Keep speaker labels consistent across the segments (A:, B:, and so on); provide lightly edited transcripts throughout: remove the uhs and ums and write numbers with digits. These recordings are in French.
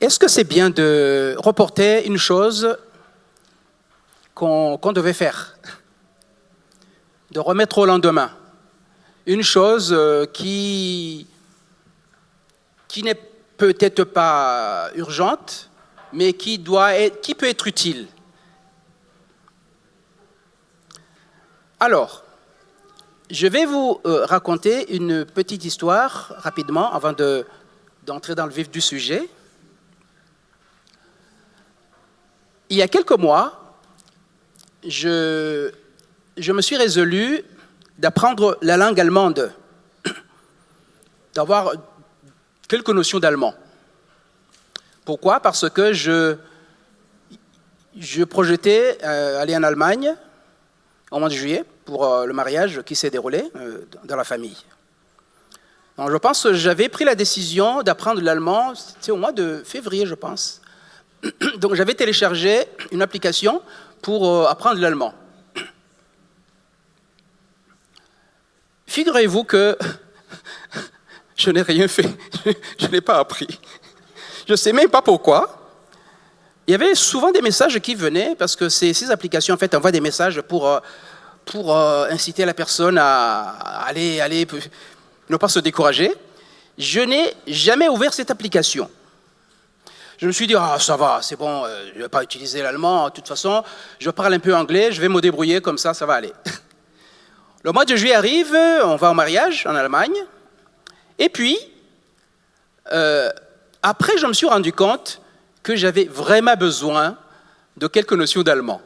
A: Est-ce que c'est bien de reporter une chose qu'on devait faire, de remettre au lendemain, une chose qui n'est peut-être pas urgente, mais qui peut être utile? Alors, je vais vous raconter une petite histoire rapidement avant d'entrer dans le vif du sujet. Il y a quelques mois, je me suis résolu d'apprendre la langue allemande, d'avoir quelques notions d'allemand. Pourquoi? Parce que je projetais aller en Allemagne au mois de juillet pour le mariage qui s'est déroulé dans la famille. Donc, je pense que j'avais pris la décision d'apprendre l'allemand, c'était au mois de février, je pense. Donc j'avais téléchargé une application pour apprendre l'allemand. Figurez-vous que je n'ai rien fait, je n'ai pas appris. Je ne sais même pas pourquoi. Il y avait souvent des messages qui venaient, parce que ces applications en fait, envoient des messages pour inciter la personne à aller, ne pas se décourager. Je n'ai jamais ouvert cette application. Je me suis dit, ça va, c'est bon, je ne vais pas utiliser l'allemand, de toute façon, je parle un peu anglais, je vais me débrouiller comme ça va aller. Le mois de juillet arrive, on va au mariage en Allemagne, et puis, après, je me suis rendu compte que j'avais vraiment besoin de quelques notions d'allemand.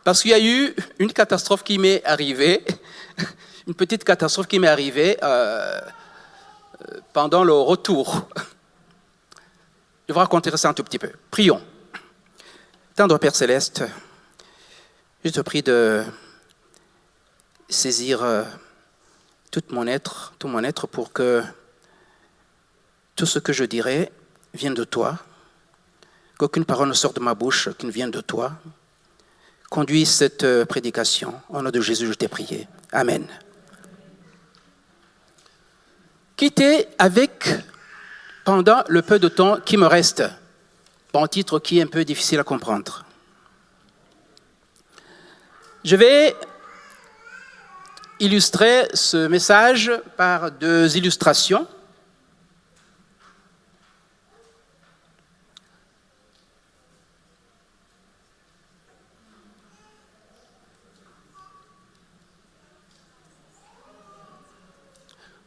A: Parce qu'il y a eu une catastrophe qui m'est arrivée, une petite catastrophe qui m'est arrivée pendant le retour. Je vais vous raconter ça un tout petit peu. Prions. Tendre Père Céleste, je te prie de saisir tout mon être pour que tout ce que je dirai vienne de toi, qu'aucune parole ne sorte de ma bouche qui ne vienne de toi. Conduis cette prédication. Au nom de Jésus, je t'ai prié. Amen. Quitter avec, pendant le peu de temps qui me reste, un titre qui est un peu difficile à comprendre. Je vais illustrer ce message par 2 illustrations.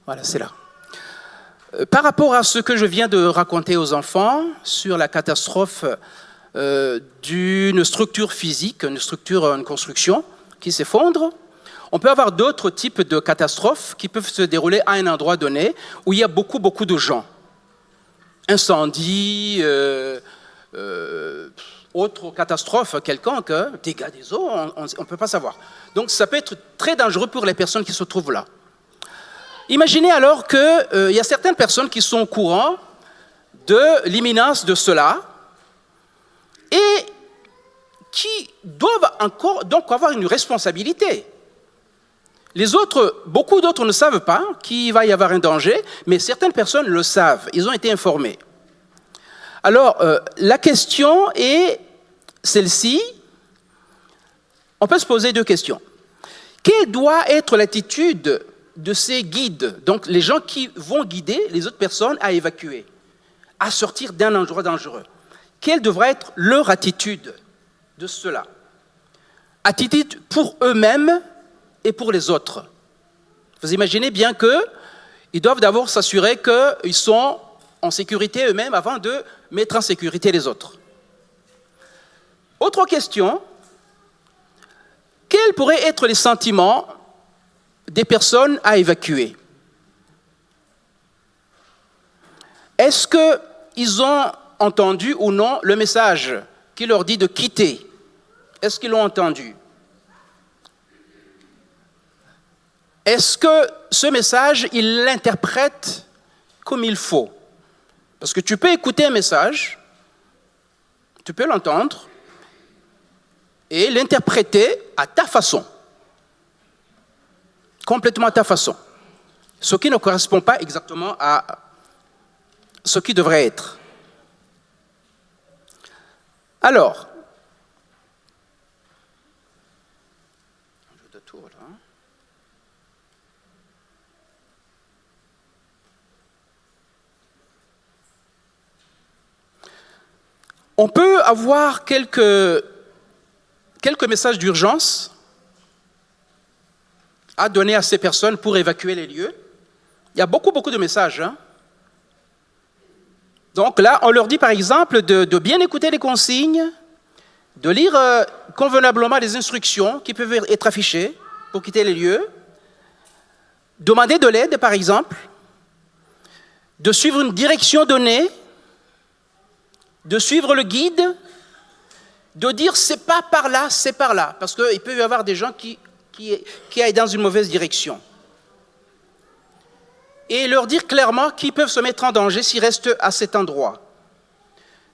A: Voilà, c'est là. Par rapport à ce que je viens de raconter aux enfants sur la catastrophe d'une structure physique, une construction qui s'effondre, on peut avoir d'autres types de catastrophes qui peuvent se dérouler à un endroit donné où il y a beaucoup de gens. Incendie, autre catastrophe quelconque, dégâts des eaux, on ne peut pas savoir. Donc ça peut être très dangereux pour les personnes qui se trouvent là. Imaginez alors qu'il y a certaines personnes qui sont au courant de l'imminence de cela et qui doivent encore donc avoir une responsabilité. Les autres, beaucoup d'autres ne savent pas qu'il va y avoir un danger, mais certaines personnes le savent, ils ont été informés. Alors, la question est celle-ci. On peut se poser 2 questions. Quelle doit être l'attitude de ces guides, donc les gens qui vont guider les autres personnes à évacuer, à sortir d'un endroit dangereux? Quelle devrait être leur attitude de cela? Attitude pour eux-mêmes et pour les autres. Vous imaginez bien qu'ils doivent d'abord s'assurer qu'ils sont en sécurité eux-mêmes avant de mettre en sécurité les autres. Autre question, quels pourraient être les sentiments des personnes à évacuer? Est-ce qu'ils ont entendu ou non le message qui leur dit de quitter? Est-ce qu'ils l'ont entendu? Est-ce que ce message, ils l'interprètent comme il faut? Parce que tu peux écouter un message, tu peux l'entendre et l'interpréter à ta façon. Complètement à ta façon. Ce qui ne correspond pas exactement à ce qui devrait être. Alors, on peut avoir quelques messages d'urgence à donner à ces personnes pour évacuer les lieux. Il y a beaucoup de messages. Donc là, on leur dit par exemple de bien écouter les consignes, de lire convenablement les instructions qui peuvent être affichées pour quitter les lieux, demander de l'aide par exemple, de suivre une direction donnée, de suivre le guide, de dire c'est pas par là, c'est par là, parce qu'il peut y avoir des gens qui aillent dans une mauvaise direction. Et leur dire clairement qu'ils peuvent se mettre en danger s'ils restent à cet endroit.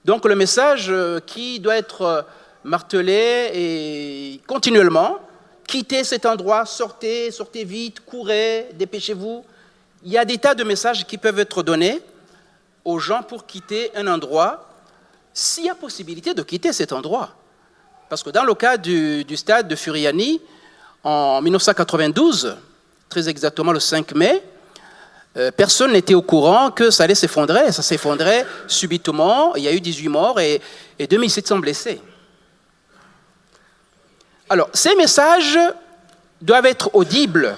A: Donc le message qui doit être martelé et continuellement, quittez cet endroit, sortez vite, courez, dépêchez-vous. Il y a des tas de messages qui peuvent être donnés aux gens pour quitter un endroit, s'il y a possibilité de quitter cet endroit. Parce que dans le cas du stade de Furiani, en 1992, très exactement le 5 mai, personne n'était au courant que ça allait s'effondrer. Ça s'effondrait subitement, il y a eu 18 morts et 2700 blessés. Alors, ces messages doivent être audibles.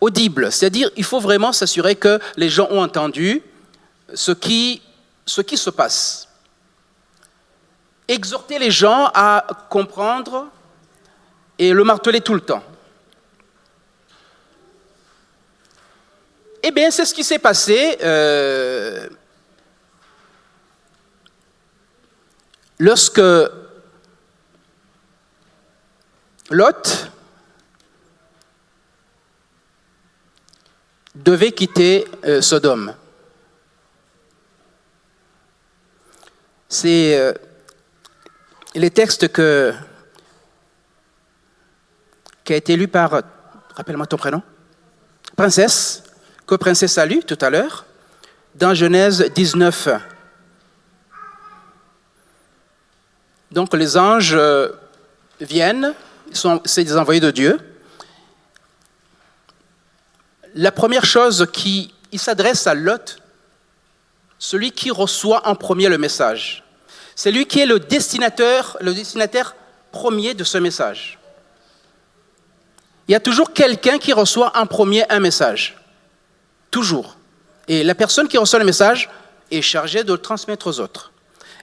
A: Audibles, c'est-à-dire il faut vraiment s'assurer que les gens ont entendu ce qui se passe. Exhorter les gens à comprendre et le marteler tout le temps. Eh bien, c'est ce qui s'est passé lorsque Lot devait quitter Sodome. C'est les textes qui a été lu par, rappelle-moi ton prénom, Princesse, que Princesse a lu tout à l'heure, dans Genèse 19. Donc les anges viennent, c'est des envoyés de Dieu. La première chose il s'adresse à Lot, celui qui reçoit en premier le message. C'est lui qui est le destinataire premier de ce message. Il y a toujours quelqu'un qui reçoit en premier un message. Toujours. Et la personne qui reçoit le message est chargée de le transmettre aux autres.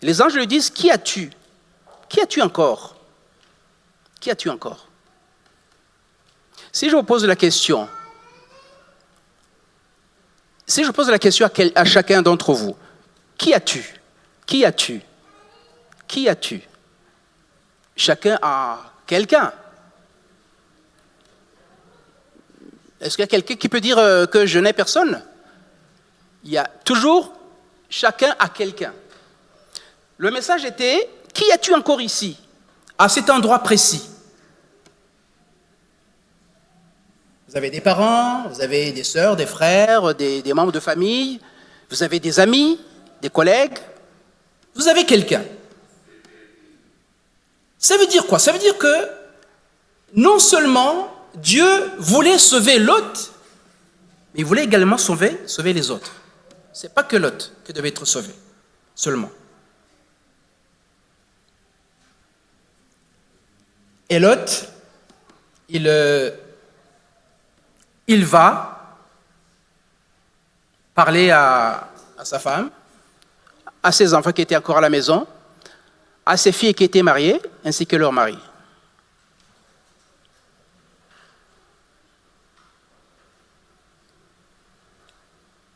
A: Les anges lui disent, qui as-tu ? Qui as-tu encore ? Qui as-tu encore ? Si je vous pose la question à chacun d'entre vous, qui as-tu ? Qui as-tu ? Qui as-tu ? Chacun a quelqu'un. Est-ce qu'il y a quelqu'un qui peut dire que je n'ai personne ? Il y a toujours, chacun a quelqu'un. Le message était, qui as-tu encore ici, à cet endroit précis ? Vous avez des parents, vous avez des sœurs, des frères, des membres de famille, vous avez des amis, des collègues, vous avez quelqu'un. Ça veut dire quoi ? Ça veut dire que non seulement Dieu voulait sauver Lot, mais il voulait également sauver les autres. Ce n'est pas que Lot qui devait être sauvé, seulement. Et Lot, il va parler à sa femme, à ses enfants qui étaient encore à la maison, à ses filles qui étaient mariées, ainsi que leur mari.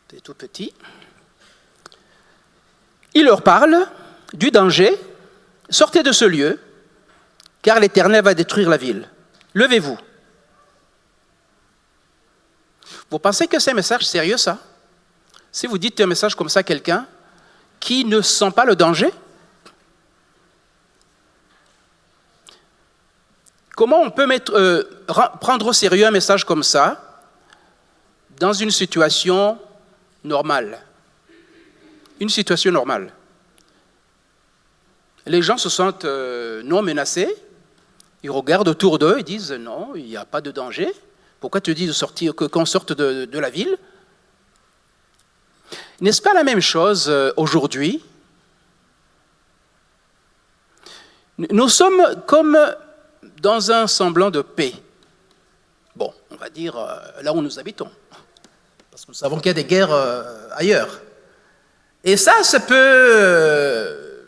A: C'est tout petit. Il leur parle du danger. Sortez de ce lieu, car l'Éternel va détruire la ville. Levez-vous. Vous pensez que c'est un message sérieux, ça ? Si vous dites un message comme ça à quelqu'un qui ne sent pas le danger, comment on peut prendre au sérieux un message comme ça dans une situation normale ? Une situation normale. Les gens se sentent non menacés. Ils regardent autour d'eux et disent non, il n'y a pas de danger. Pourquoi tu dis de sortir, qu'on sorte de la ville? N'est-ce pas la même chose aujourd'hui? Nous sommes comme dans un semblant de paix. Bon, on va dire là où nous habitons. Parce que nous savons qu'il y a des guerres ailleurs. Et ça peut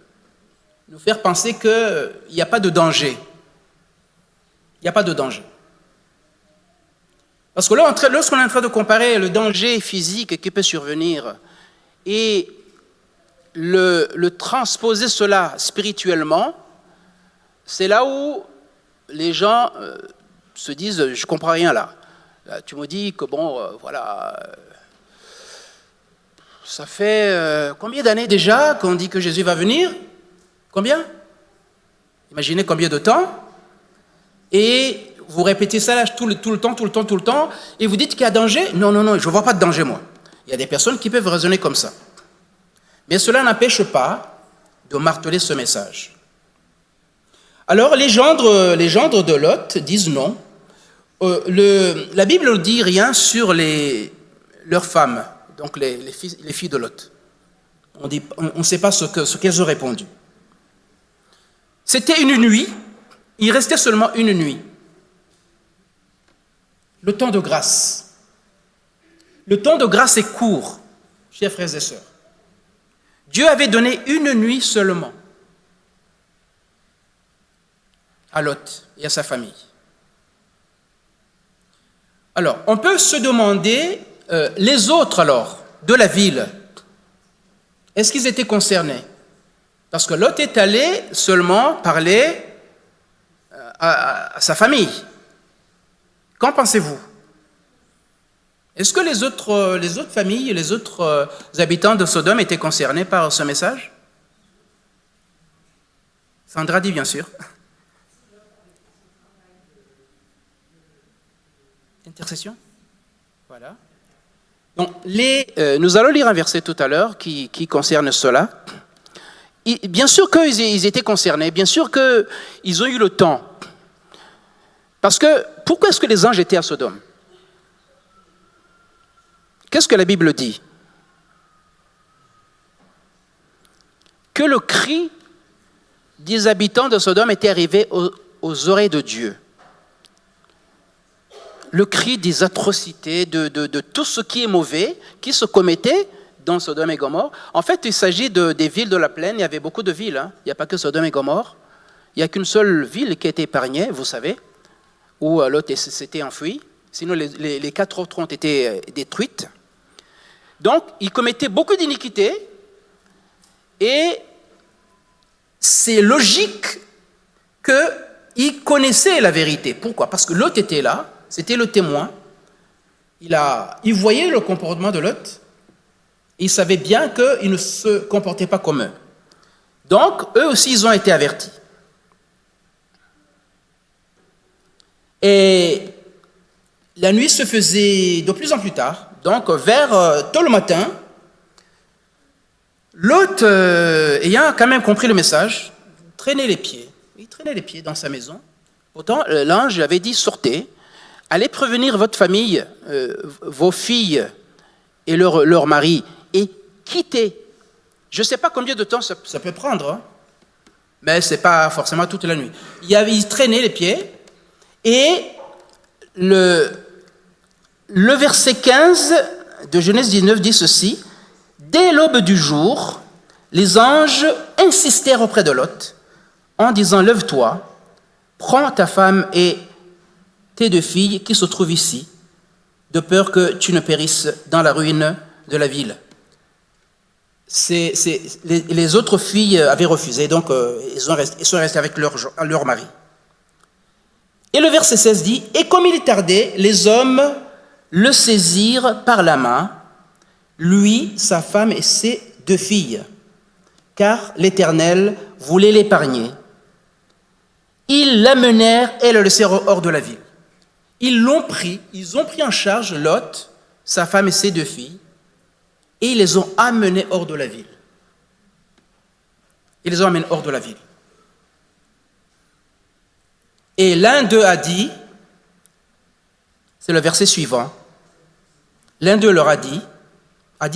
A: nous faire penser qu'il n'y a pas de danger. Il n'y a pas de danger. Parce que là, lorsqu'on est en train de comparer le danger physique qui peut survenir et le transposer cela spirituellement, c'est là où les gens se disent « je ne comprends rien là ». Tu me dis que bon, voilà, ça fait combien d'années déjà qu'on dit que Jésus va venir? Combien? Imaginez combien de temps? Et vous répétez ça là, tout le temps, et vous dites qu'il y a danger? Non, je ne vois pas de danger moi. Il y a des personnes qui peuvent raisonner comme ça. Mais cela n'empêche pas de marteler ce message. Alors les gendres de Lot disent non. La Bible ne dit rien sur leurs femmes, donc les filles de Lot. On ne sait pas ce qu'elles ont répondu. C'était une nuit, il restait seulement une nuit. Le temps de grâce. Le temps de grâce est court, chers frères et sœurs. Dieu avait donné une nuit seulement à Lot et à sa famille. Alors, on peut se demander, les autres alors, de la ville, est-ce qu'ils étaient concernés? Parce que Lot est allé seulement parler à sa famille. Qu'en pensez-vous? Est-ce que les autres familles, les autres habitants de Sodome étaient concernés par ce message? Sandra dit bien sûr. Intercession? Voilà. Donc, nous allons lire un verset tout à l'heure qui concerne cela. Bien sûr qu'ils étaient concernés, bien sûr qu'ils ont eu le temps. Parce que, pourquoi est-ce que les anges étaient à Sodome? Qu'est-ce que la Bible dit? Que le cri des habitants de Sodome était arrivé aux oreilles de Dieu. Le cri des atrocités, de tout ce qui est mauvais, qui se commettait dans Sodome et Gomorrhe. En fait, il s'agit des villes de la plaine. Il y avait beaucoup de villes. Hein. Il n'y a pas que Sodome et Gomorrhe. Il n'y a qu'une seule ville qui a été épargnée, vous savez, où Lot s'était enfui. Sinon, les 4 autres ont été détruites. Donc, ils commettaient beaucoup d'iniquités. Et c'est logique qu'ils connaissaient la vérité. Pourquoi? Parce que Lot était là. C'était le témoin. Il voyait le comportement de Lot. Il savait bien qu'il ne se comportait pas comme eux. Donc, eux aussi, ils ont été avertis. Et la nuit se faisait de plus en plus tard. Donc, vers tôt le matin, Lot, ayant quand même compris le message, traînait les pieds. Il traînait les pieds dans sa maison. Pourtant, l'ange avait dit, sortez, allez prévenir votre famille, vos filles et leur mari, et quittez. Je ne sais pas combien de temps ça peut prendre, hein, mais ce n'est pas forcément toute la nuit. Il traînait les pieds, et le verset 15 de Genèse 19 dit ceci: dès l'aube du jour, les anges insistèrent auprès de Lot en disant, lève-toi, prends ta femme et tes 2 filles qui se trouvent ici, de peur que tu ne périsses dans la ruine de la ville. Les autres filles avaient refusé, donc ils sont restés avec leur mari. Et le verset 16 dit, et comme il tardait, les hommes le saisirent par la main, lui, sa femme et ses 2 filles, car l'Éternel voulait l'épargner. Ils l'amenèrent et le laissèrent hors de la ville. Ils ont pris en charge Lot, sa femme et ses 2 filles, et ils les ont amenés hors de la ville. Il les emmène hors de la ville. Et l'un d'eux a dit, c'est le verset suivant, l'un d'eux leur a dit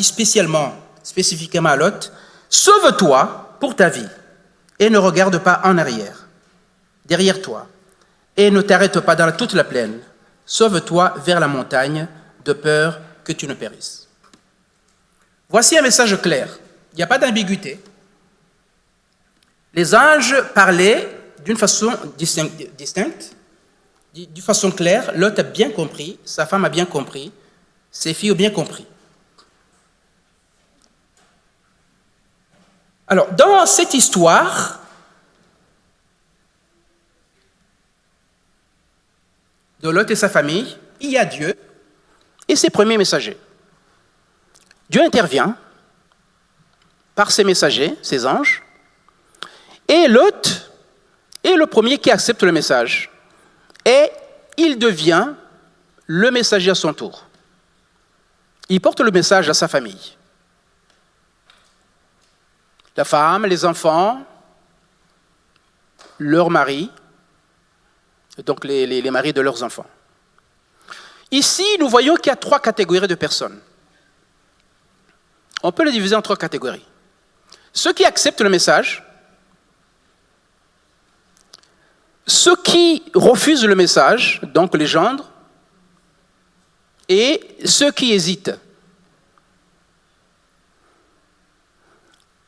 A: spécifiquement à Lot, sauve-toi pour ta vie et ne regarde pas en arrière, derrière toi, et ne t'arrête pas dans toute la plaine. Sauve-toi vers la montagne, de peur que tu ne périsses. Voici un message clair. Il n'y a pas d'ambiguïté. Les anges parlaient d'une façon distincte, d'une façon claire. Lot a bien compris, sa femme a bien compris, ses filles ont bien compris. Alors, dans cette histoire de Lot et sa famille, il y a Dieu et ses premiers messagers. Dieu intervient par ses messagers, ses anges, et Lot est le premier qui accepte le message. Et il devient le messager à son tour. Il porte le message à sa famille. La femme, les enfants, leurs maris, donc les maris de leurs enfants. Ici, nous voyons qu'il y a 3 catégories de personnes. On peut les diviser en 3 catégories. Ceux qui acceptent le message, ceux qui refusent le message, donc les gendres, et ceux qui hésitent.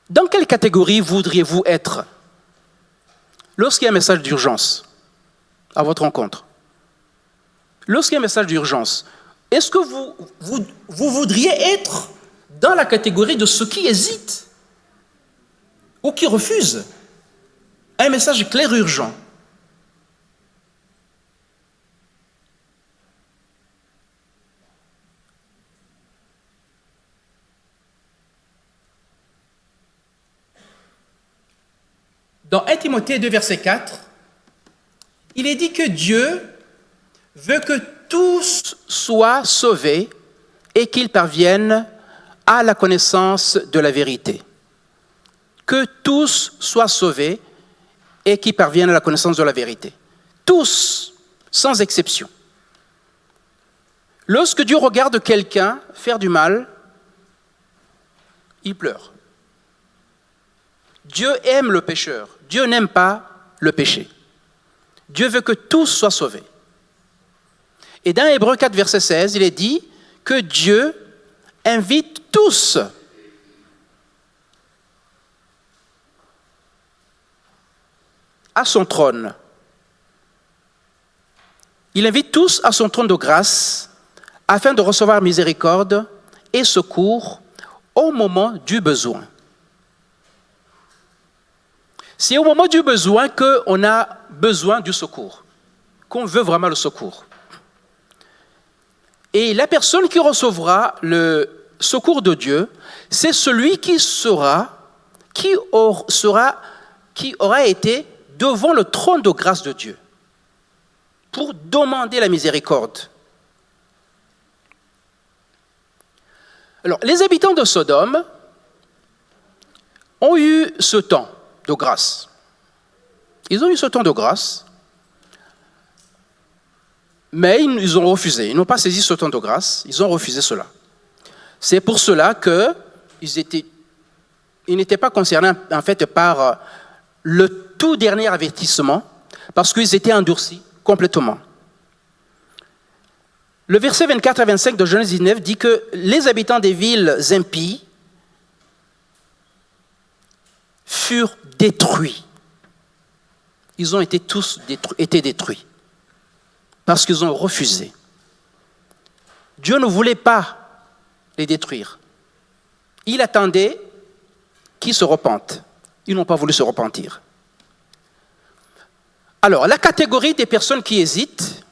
A: Dans quelle catégorie voudriez-vous être lorsqu'il y a un message d'urgence à votre rencontre? Lorsqu'il y a un message d'urgence, est-ce que vous voudriez être dans la catégorie de ceux qui hésitent ou qui refusent un message clair et urgent? Dans 1 Timothée 2, verset 4, il est dit que Dieu veut que tous soient sauvés et qu'ils parviennent à la connaissance de la vérité. Que tous soient sauvés et qu'ils parviennent à la connaissance de la vérité. Tous, sans exception. Lorsque Dieu regarde quelqu'un faire du mal, il pleure. Dieu aime le pécheur. Dieu n'aime pas le péché. Dieu veut que tous soient sauvés. Et dans Hébreux 4, verset 16, il est dit que Dieu invite tous à son trône. Il invite tous à son trône de grâce afin de recevoir miséricorde et secours au moment du besoin. C'est au moment du besoin qu'on a besoin du secours, qu'on veut vraiment le secours. Et la personne qui recevra le secours de Dieu, c'est celui qui aura été devant le trône de grâce de Dieu pour demander la miséricorde. Alors, les habitants de Sodome ont eu ce temps de grâce. Ils ont eu ce temps de grâce, mais ils ont refusé. Ils n'ont pas saisi ce temps de grâce, ils ont refusé cela. C'est pour cela qu'ils n'étaient pas concernés en fait par le tout dernier avertissement, parce qu'ils étaient endurcis complètement. Le verset 24 à 25 de Genèse 19 dit que les habitants des villes impies furent détruits. Ils ont été tous détruits parce qu'ils ont refusé. Dieu ne voulait pas les détruire. Il attendait qu'ils se repentent. Ils n'ont pas voulu se repentir. Alors, la catégorie des personnes qui hésitent,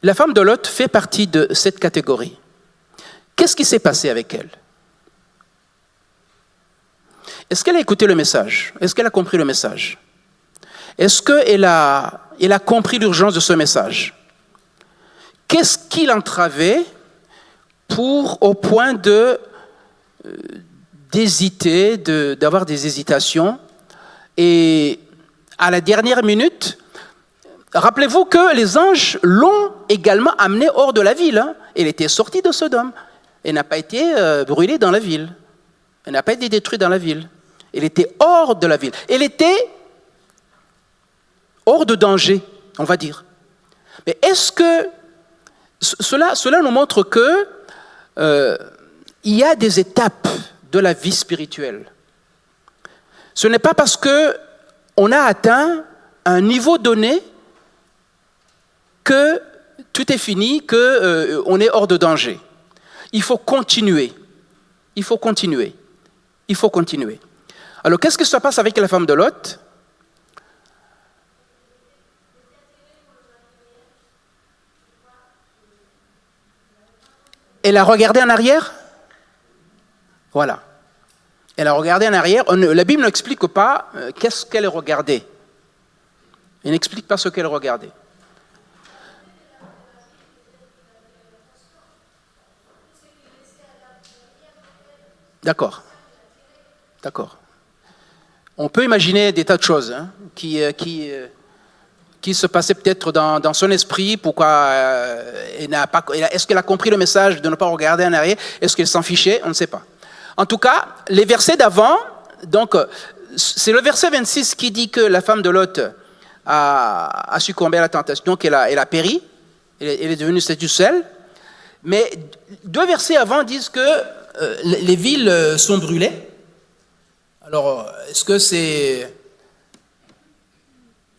A: la femme de Lot fait partie de cette catégorie. Qu'est-ce qui s'est passé avec elle? Est-ce qu'elle a écouté le message? Est-ce qu'elle a compris le message? Est-ce qu'elle a compris l'urgence de ce message? Qu'est-ce qui l'entravait au point de d'hésiter, d'avoir des hésitations. Et à la dernière minute, rappelez-vous que les anges l'ont également amené hors de la ville. Elle était sortie de Sodome. Elle n'a pas été brûlée dans la ville. Elle n'a pas été détruite dans la ville. Elle était hors de la ville. Elle était hors de danger, on va dire. Mais est-ce que cela nous montre que il y a des étapes de la vie spirituelle. Ce n'est pas parce qu'on a atteint un niveau donné que tout est fini, qu'on est hors de danger. Il faut continuer. Il faut continuer. Il faut continuer. Alors, qu'est-ce que ça passe avec la femme de Lot? Elle a regardé en arrière? Voilà. Elle a regardé en arrière. La Bible n'explique pas qu'est-ce qu'elle regardait. Elle n'explique pas ce qu'elle regardait. D'accord. D'accord. On peut imaginer des tas de choses qui se passaient peut-être dans son esprit. Pourquoi elle n'a pas, est-ce qu'elle a compris le message de ne pas regarder en arrière? Est-ce qu'elle s'en fichait? On ne sait pas. En tout cas, les versets d'avant, donc c'est le verset 26 qui dit que la femme de Lot a succombé à la tentation, donc elle a péri, elle est devenue statue seule. Mais 2 versets avant disent que les villes sont brûlées. Alors, est-ce que c'est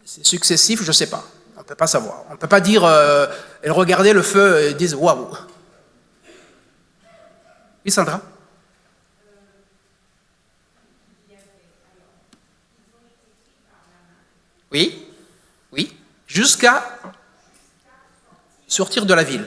A: successif? Je ne sais pas. On ne peut pas savoir. On ne peut pas dire, elle regardait le feu et disent waouh. Oui, Sandra? Oui, oui, jusqu'à sortir de la ville.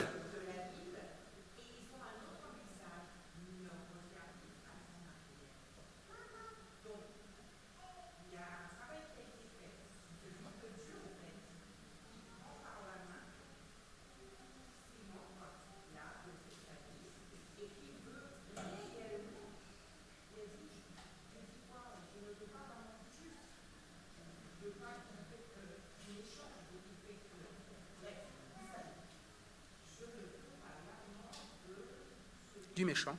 A: Du méchant.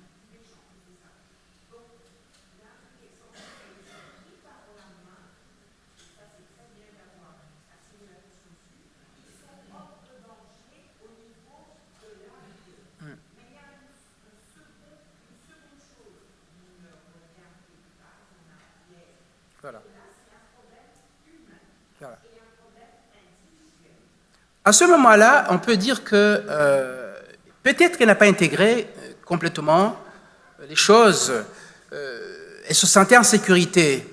A: Voilà. Voilà. À ce moment-là, on peut dire que peut-être qu'elle n'a pas intégré complètement les choses. Elle se sentait en sécurité.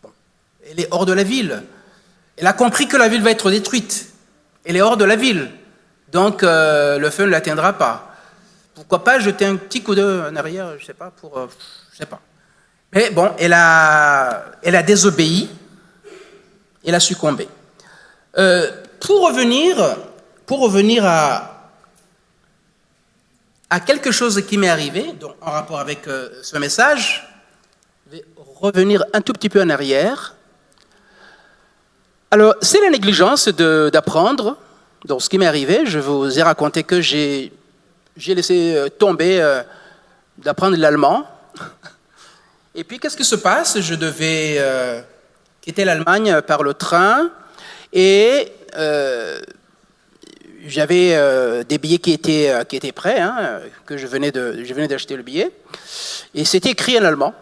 A: Bon, elle est hors de la ville. Elle a compris que la ville va être détruite. Elle est hors de la ville. Donc, le feu ne l'atteindra pas. Pourquoi pas jeter un petit coup d'œil en arrière, je ne sais pas, je sais pas. Mais bon, elle a désobéi. Elle a succombé. Pour revenir à quelque chose qui m'est arrivé, donc en rapport avec ce message, je vais revenir un tout petit peu en arrière. Alors, c'est la négligence d'apprendre. Donc, ce qui m'est arrivé, je vous ai raconté que j'ai laissé tomber d'apprendre l'allemand. Et puis, qu'est-ce qui se passe? Je devais quitter l'Allemagne par le train et j'avais des billets qui étaient prêts, que je venais d'acheter le billet. Et c'était écrit en allemand.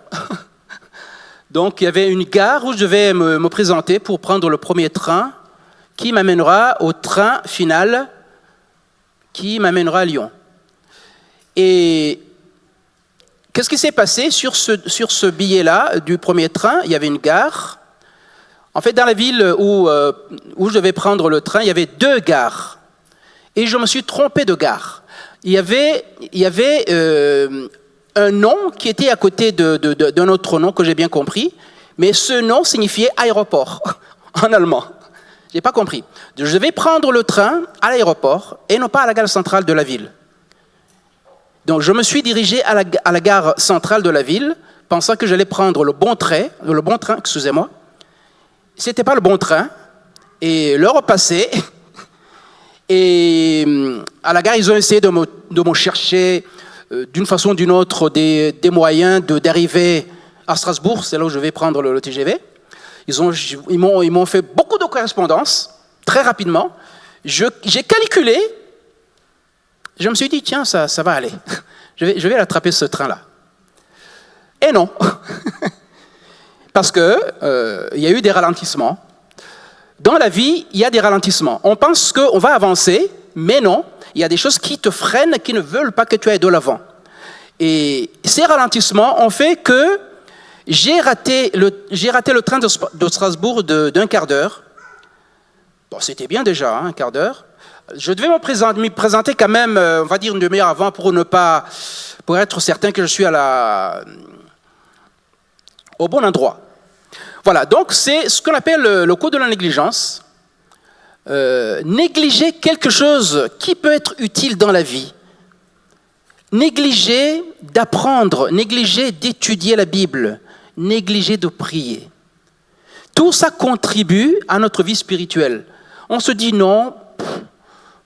A: Donc, il y avait une gare où je devais me présenter pour prendre le premier train qui m'amènera au train final qui m'amènera à Lyon. Et qu'est-ce qui s'est passé sur ce billet-là du premier train? Il y avait une gare. En fait, dans la ville où je devais prendre le train, il y avait 2 gares. Et je me suis trompé de gare. Il y avait un nom qui était à côté d'un autre nom que j'ai bien compris, mais ce nom signifiait aéroport en allemand. Je n'ai pas compris. Je devais prendre le train à l'aéroport et non pas à la gare centrale de la ville. Donc je me suis dirigé à la gare centrale de la ville pensant que j'allais prendre le bon train, excusez-moi. C'était pas le bon train. Et l'heure passait. Et à la gare, ils ont essayé de me chercher d'une façon ou d'une autre des moyens d'arriver à Strasbourg. C'est là où je vais prendre le TGV. Ils m'ont fait beaucoup de correspondances, très rapidement. J'ai calculé. Je me suis dit, tiens, ça va aller. Je vais attraper ce train-là. Et non. Parce qu'il y a eu des ralentissements. Dans la vie, il y a des ralentissements. On pense qu'on va avancer, mais non. Il y a des choses qui te freinent, qui ne veulent pas que tu ailles de l'avant. Et ces ralentissements ont fait que j'ai raté le train de Strasbourg d'un quart d'heure. Bon, c'était bien déjà, un quart d'heure. Je devais me présenter quand même, on va dire une demi-heure avant pour être certain que je suis au bon endroit. Voilà, donc c'est ce qu'on appelle le code de la négligence. Négliger quelque chose qui peut être utile dans la vie. Négliger d'apprendre, négliger d'étudier la Bible, négliger de prier. Tout ça contribue à notre vie spirituelle. On se dit non,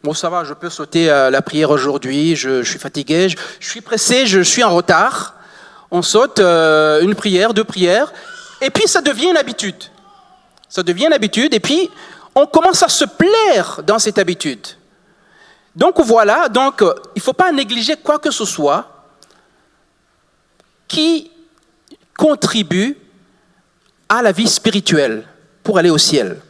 A: bon ça va, je peux sauter la prière aujourd'hui, je suis fatigué, je suis pressé, je suis en retard. On saute une prière, deux prières, et puis ça devient une habitude. Ça devient une habitude, et puis on commence à se plaire dans cette habitude. Donc voilà, il ne faut pas négliger quoi que ce soit qui contribue à la vie spirituelle pour aller au ciel.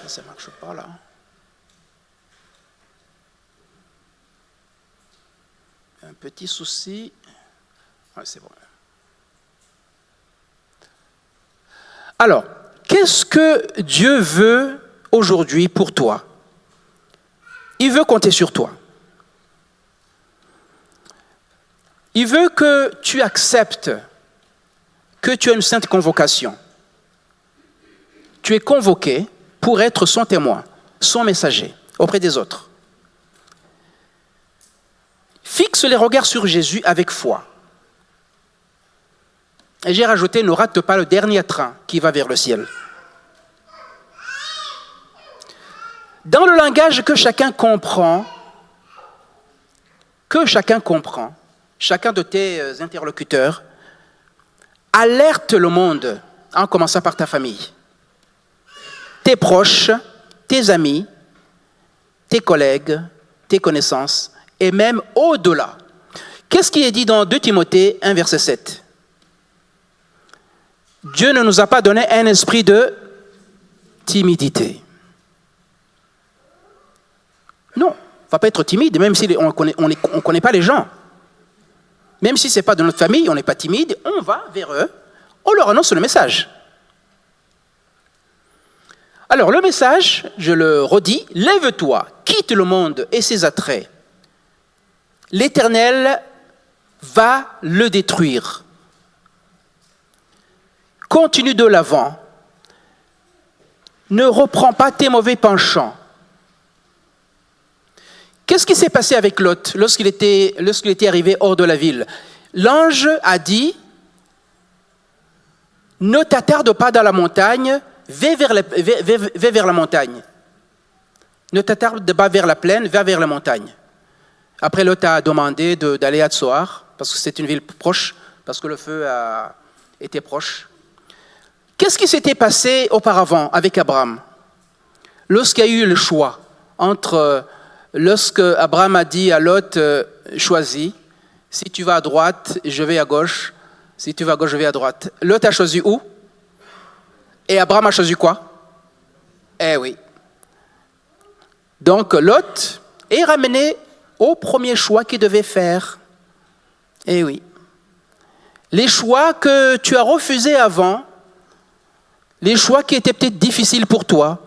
A: Ça ne marche pas là. Un petit souci. Ouais, c'est bon. Alors, qu'est-ce que Dieu veut aujourd'hui pour toi? Il veut compter sur toi. Il veut que tu acceptes que tu as une sainte convocation. Tu es convoqué pour être son témoin, son messager auprès des autres. Fixe les regards sur Jésus avec foi. Et j'ai rajouté, ne rate pas le dernier train qui va vers le ciel. Dans le langage que chacun comprend, chacun de tes interlocuteurs, alerte le monde, en commençant par ta famille. Tes proches, tes amis, tes collègues, tes connaissances, et même au-delà. Qu'est-ce qui est dit dans 2 Timothée 1, verset 7 ? Dieu ne nous a pas donné un esprit de timidité. Non, on ne va pas être timide, même si on ne connaît pas les gens. Même si ce n'est pas de notre famille, on n'est pas timide, on va vers eux, on leur annonce le message. Alors, le message, je le redis, lève-toi, quitte le monde et ses attraits. L'Éternel va le détruire. Continue de l'avant. Ne reprends pas tes mauvais penchants. Qu'est-ce qui s'est passé avec Lot lorsqu'il était arrivé hors de la ville? L'ange a dit, ne t'attarde pas dans la montagne, vais vers la montagne. Ne t'attarde pas vers la plaine, va vers la montagne. Après, Lot a demandé d'aller à Tsoar, parce que c'est une ville proche, parce que le feu était proche. Qu'est-ce qui s'était passé auparavant avec Abraham? Lorsqu'il y a eu le choix lorsque Abraham a dit à Lot, choisis, si tu vas à droite, je vais à gauche, si tu vas à gauche, je vais à droite. Lot a choisi où? Et Abraham a choisi quoi? Eh oui. Donc Lot est ramené au premier choix qu'il devait faire. Eh oui. Les choix que tu as refusés avant, les choix qui étaient peut-être difficiles pour toi,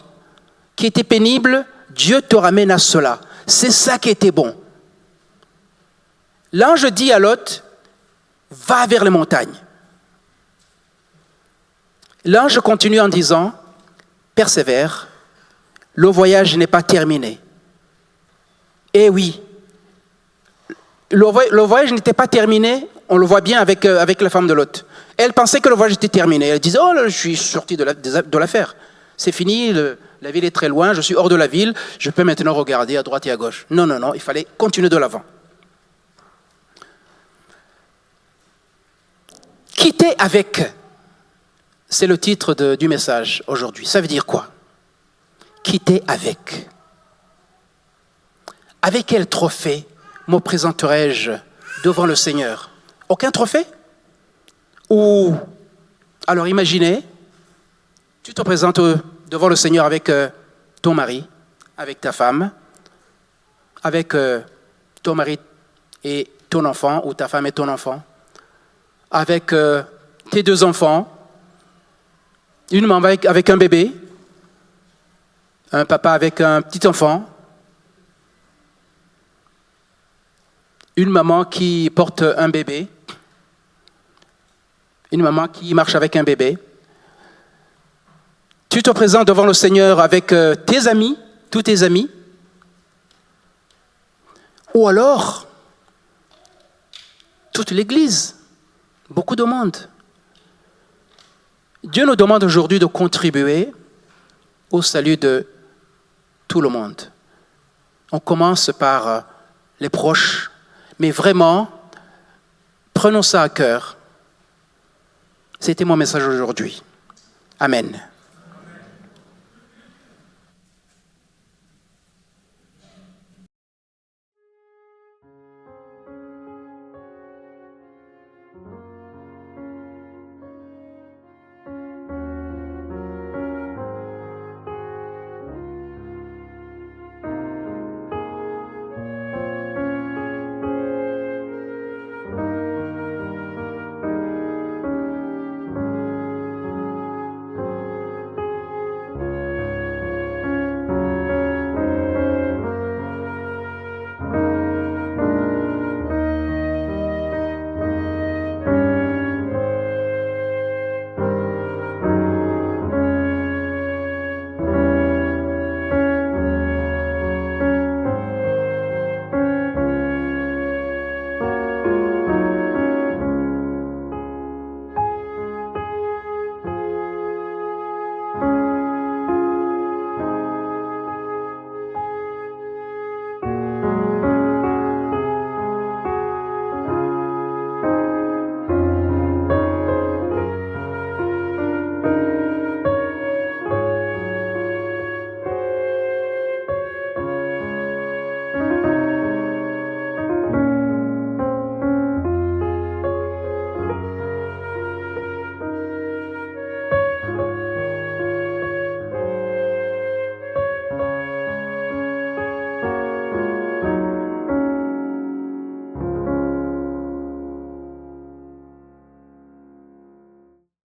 A: qui étaient pénibles, Dieu te ramène à cela. C'est ça qui était bon. L'ange dit à Lot, va vers les montagnes. L'ange continue en disant, persévère, le voyage n'est pas terminé. Eh oui, le voyage n'était pas terminé, on le voit bien avec la femme de Lot. Elle pensait que le voyage était terminé. Elle disait, oh là, je suis sorti de l'affaire. C'est fini, la ville est très loin, je suis hors de la ville, je peux maintenant regarder à droite et à gauche. Non, non, non, il fallait continuer de l'avant. Quitter avec, c'est le titre du message aujourd'hui. Ça veut dire quoi? Quitter avec. Avec quel trophée me présenterai-je devant le Seigneur? Aucun trophée? Ou, alors imaginez, tu te présentes devant le Seigneur avec ton mari, avec ta femme, avec ton mari et ton enfant, ou ta femme et ton enfant, avec tes 2 enfants, une maman avec un bébé, un papa avec un petit enfant, une maman qui porte un bébé, une maman qui marche avec un bébé. Tu te présentes devant le Seigneur avec tes amis, tous tes amis, ou alors toute l'Église, beaucoup de monde. Dieu nous demande aujourd'hui de contribuer au salut de tout le monde. On commence par les proches, mais vraiment, prenons ça à cœur. C'était mon message aujourd'hui. Amen.